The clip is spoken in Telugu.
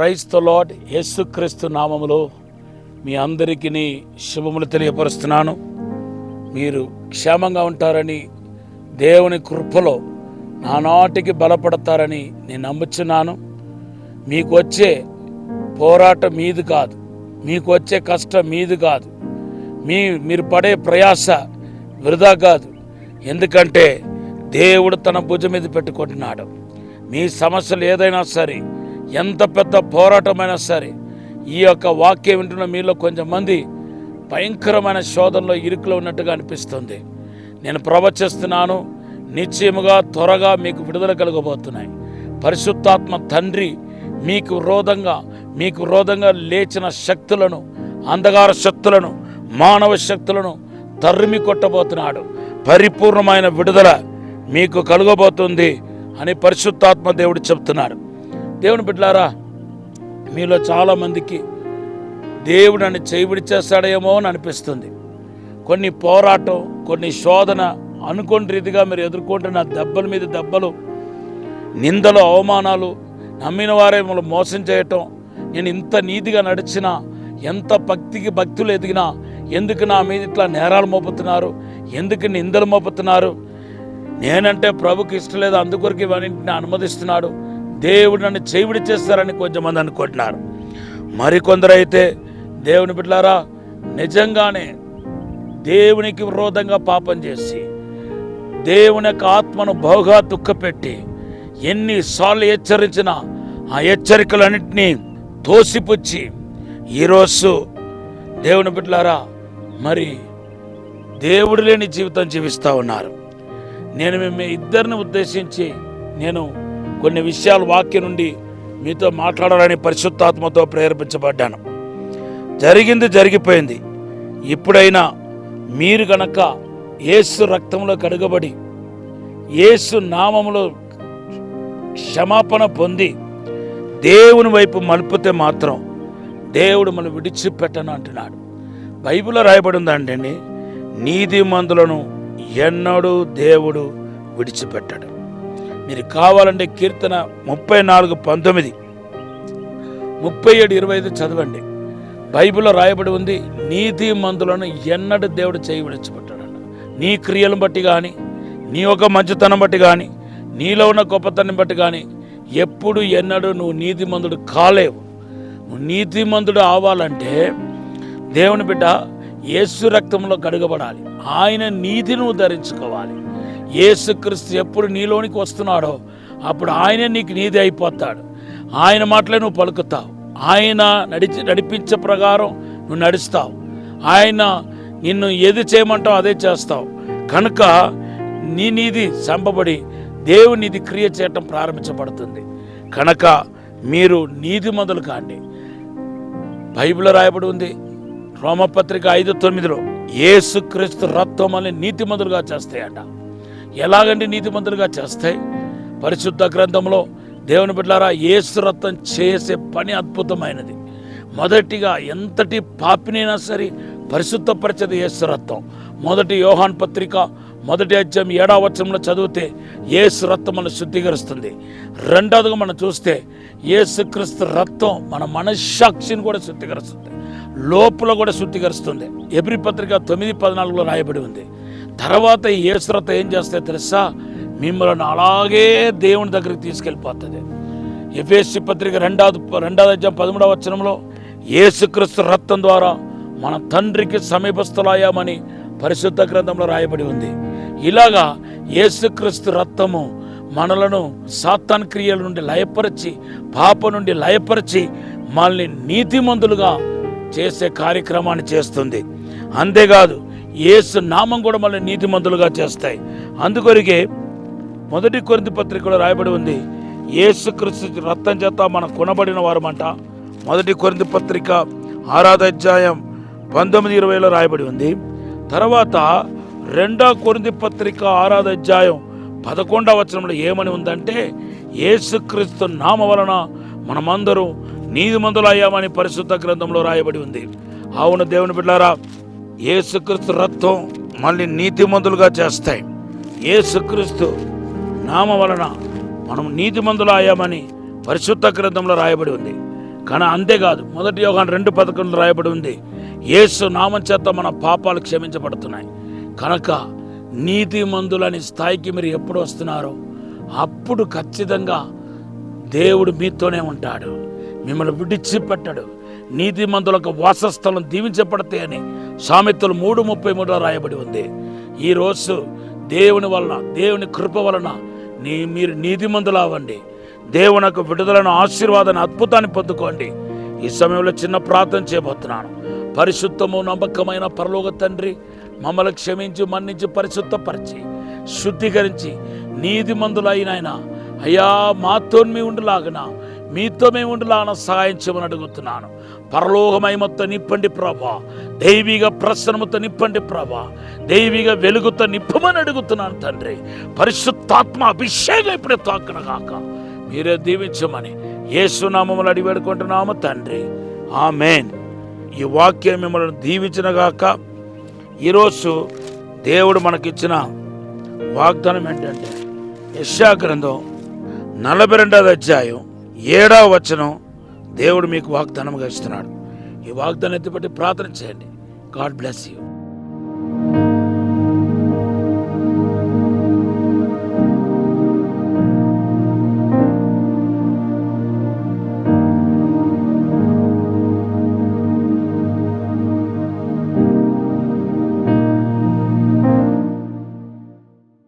Praise the lord. యేసుక్రీస్తు నామములో మీ అందరికీ శుభములు తెలియపరుస్తున్నాను. మీరు క్షేమంగా ఉంటారని, దేవుని కృపలో నానాటికి బలపడతారని నేను నమ్ముచున్నాను. మీకు వచ్చే పోరాటం మీది కాదు, మీకు వచ్చే కష్టం మీది కాదు, మీరు పడే ప్రయాస వృధా కాదు. ఎందుకంటే దేవుడు తన భుజం మీద పెట్టుకుంటున్నాడు. మీ సమస్యలు ఏదైనా సరే, ఎంత పెద్ద పోరాటమైనా సరే, ఈ యొక్క వాక్యం వింటున్న మీలో కొంచెం మంది భయంకరమైన శోధనలో ఇరుకులో ఉన్నట్టుగా అనిపిస్తుంది. నేను ప్రవచిస్తున్నాను, నిశ్చయముగా త్వరగా మీకు విడుదల కలగబోతున్నాయి. పరిశుద్ధాత్మ తండ్రి మీకు విరోధంగా లేచిన శక్తులను, అంధకార శక్తులను, మానవ శక్తులను తరిమి కొట్టబోతున్నాడు. పరిపూర్ణమైన విడుదల మీకు కలగబోతుంది అని పరిశుద్ధాత్మ దేవుడు చెప్తున్నాడు. దేవుని బిడ్డలారా, మీలో చాలామందికి దేవుడు నన్ను చేయబడి చేస్తాడేమో అని అనిపిస్తుంది. కొన్ని పోరాటం, కొన్ని శోధన, అనుకోని రీతిగా మీరు ఎదుర్కొంటున్న దెబ్బల మీద దెబ్బలు, నిందలు, అవమానాలు, నమ్మిన వారే మిమ్మల్ని మోసం చేయటం, నేను ఇంత నీతిగా నడిచినా, ఎంత భక్తులు ఎదిగినా ఎందుకు నా మీద ఇట్లా నేరాలు మోపుతున్నారు, ఎందుకు నిందలు మోపుతున్నారు, నేనంటే ప్రభుకి ఇష్టం లేదు, అందుకొరకు ఇవన్నింటిని అనుమతిస్తున్నాడు, దేవుడు నన్ను చేయబడి చేస్తారని కొంచెంమంది అనుకుంటున్నారు. మరికొందరు అయితే దేవుని బిడ్డలారా, నిజంగానే దేవునికి విరోధంగా పాపం చేసి దేవుని యొక్క ఆత్మను బహుగా దుఃఖపెట్టి ఎన్నిసార్లు హెచ్చరించినా ఆ హెచ్చరికలన్నింటినీ తోసిపుచ్చి ఈరోజు దేవుని బిడ్డలారా మరి దేవుడు లేని జీవితం జీవిస్తూ ఉన్నారు. నేను మీ ఇద్దరిని ఉద్దేశించి నేను కొన్ని విషయాలు వాక్యం నుండి మీతో మాట్లాడాలని పరిశుద్ధాత్మతో ప్రేరేపించబడ్డాను. జరిగింది జరిగిపోయింది. ఇప్పుడైనా మీరు గనక యేసు రక్తంలో కడగబడి యేసు నామములో క్షమాపణ పొంది దేవుని వైపు మలుపుతే మాత్రం దేవుడు మనం విడిచిపెట్టను అంటున్నాడు. బైబిల్లో రాయబడి ఉందండి, నీతిమంతులను ఎన్నడూ దేవుడు విడిచిపెట్టాడు. మీరు కావాలంటే కీర్తన 34:19, 37:25 చదవండి. బైబిల్లో రాయబడి ఉంది, నీతిమంతులను ఎన్నడూ దేవుడు చేయి విడిచిపెట్టాడు. నీ క్రియలను బట్టి కానీ, నీ ఒక మంచితనం బట్టి కానీ, నీలో ఉన్న గొప్పతనం బట్టి కానీ ఎప్పుడు ఎన్నడూ నువ్వు నీతిమంతుడు కాలేవు. నువ్వు నీతిమంతుడు అవ్వాలంటే దేవుని బిడ్డ యేసు రక్తంలో కడగబడాలి. ఆయన నీతిని నువ్వు ధరించుకోవాలి. యేసుక్రీస్తు ఎప్పుడు నీలోనికి వస్తున్నాడో అప్పుడు ఆయనే నీకు నీతి అయిపోతాడు. ఆయన మాటలే నువ్వు పలుకుతావు, ఆయన నడిపించే ప్రకారం నువ్వు నడుస్తావు, ఆయన నిన్ను ఏది చేయమంటావు అదే చేస్తావు. కనుక నీ నీతి చంపబడి దేవుని నీతి క్రియ చేయటం ప్రారంభించబడుతుంది. కనుక మీరు నీతిమంతులు కాండి. బైబిల్లో రాయబడి ఉంది, రోమపత్రిక 5:9, యేసుక్రీస్తు రక్తం మనల్ని నీతిమంతులుగా చేస్తాయంట. ఎలాగంటే నీతిమంతులుగా చేస్తాయి? పరిశుద్ధ గ్రంథంలో దేవుని బిడ్డలారా, యేసు రక్తం చేసే పని అద్భుతమైనది. మొదటిగా ఎంతటి పాపినైనా సరే పరిశుద్ధపరిచేది యేసు రక్తం. మొదటి యోహాను పత్రిక 1వ అధ్యాయం 7వ వచనంలో చదివితే యేసు రక్తం మనం శుద్ధీకరిస్తుంది. రెండవదిగా మనం చూస్తే యేసుక్రీస్తు రక్తం మన మనస్సాక్షిని కూడా శుద్ధీకరిస్తుంది, లోపల కూడా శుద్ధీకరిస్తుంది. ఎబ్రీ పత్రిక 9:14 రాయబడి ఉంది. తర్వాత యేసు రక్తం ఏం చేస్తాయో తెలుసా? మిమ్మల్ని అలాగే దేవుని దగ్గరికి తీసుకెళ్ళిపోతుంది. ఎఫెసీ పత్రిక 2వ అధ్యాయం 13వ వచనంలో యేసుక్రీస్తు రక్తం ద్వారా మన తండ్రికి సమీపస్థులయ్యామని పరిశుద్ధ గ్రంథంలో రాయబడి ఉంది. ఇలాగా యేసుక్రీస్తు రక్తము మనలను సాతాను క్రియల నుండి లయపరిచి, పాప నుండి లయపరిచి మనల్ని నీతిమంతులుగా చేసే కార్యక్రమాన్ని చేస్తుంది. అంతేకాదు యేసు నామం కూడా మనల్ని నీతిమంతులుగా చేస్తాయి. అందుకొరికే 1 కొరింథీ పత్రికలో రాయబడి ఉంది, యేసుక్రీస్తు రక్తం చేత మనం కొనబడిన వారమంట. 1 కొరింథీ పత్రిక 6వ అధ్యాయం 19-20లో రాయబడి ఉంది. తర్వాత 2 కొరింథీ పత్రిక 6వ అధ్యాయం 11వ వచనంలో ఏమని ఉందంటే, యేసుక్రీస్తు నామ వలన మనమందరూ నీతిమంతులు అయ్యామని పరిశుద్ధ గ్రంథంలో రాయబడి ఉంది. అవును దేవుని బిడ్డలారా, యేసుక్రీస్తు రక్తం మళ్ళీ నీతిమంతులుగా చేస్తాయి. యేసుక్రీస్తు నామ వలన మనం నీతిమంతులు అయ్యామని పరిశుద్ధ గ్రంథంలో రాయబడి ఉంది. కానీ అంతేకాదు, 1 యోహాను 2:11 రాయబడి ఉంది, యేసు నామం చేత మన పాపాలు క్షమించబడుతున్నాయి. కనుక నీతిమంతులని స్థాయికి మీరు ఎప్పుడు వస్తున్నారో అప్పుడు ఖచ్చితంగా దేవుడు మీతోనే ఉంటాడు, మిమ్మల్ని విడిచిపెట్టడు. నీతిమంతులకు వాసస్థలం దీవించబడతాయి అని సామెతలు 3:33 రాయబడి ఉంది. ఈరోజు దేవుని వలన, దేవుని కృప వలన మీరు నీతిమంతులు అవ్వండి. దేవునికి విడుదలను, ఆశీర్వాదాన్ని, అద్భుతాన్ని పొందుకోండి. ఈ సమయంలో చిన్న ప్రార్థన చేయబోతున్నాను. పరిశుద్ధము నమ్మకమైన పరలోక తండ్రి, మమ్మల్ని క్షమించి, మన్నించి, పరిశుద్ధపరిచి, శుద్ధీకరించి నీతిమంతులైన అయ్యా మాతో మీ ఉండులాగన, మీతో మేము ఉండులాగన సహాయం చేయమని అడుగుతున్నాను. పరలోకమహిమతో నింపండి ప్రభా, దైవిక ప్రసన్నముతో నింపండి ప్రభా, దైవిక వెలుగుతో నింపమని అడుగుతున్నాను తండ్రి. పరిశుద్ధాత్మ అభిషేకం ఇప్పుడే తాకన కాక మీరే దీవించమని యేసు నామములో అడిగి వేడుకుంటున్నాము తండ్రి, ఆమేన్. ఈ వాక్యం మిమ్మల్ని దీవించిన గాక. ఈరోజు దేవుడు మనకిచ్చిన వాగ్దానం ఏంటంటే, యెషయా గ్రంథం 42వ అధ్యాయం 7వ వచనం దేవుడు మీకు వాగ్దానంగా ఇస్తున్నాడు. ఈ వాగ్దానం ఎత్తిపట్టి ప్రార్థన చేయండి. God bless you.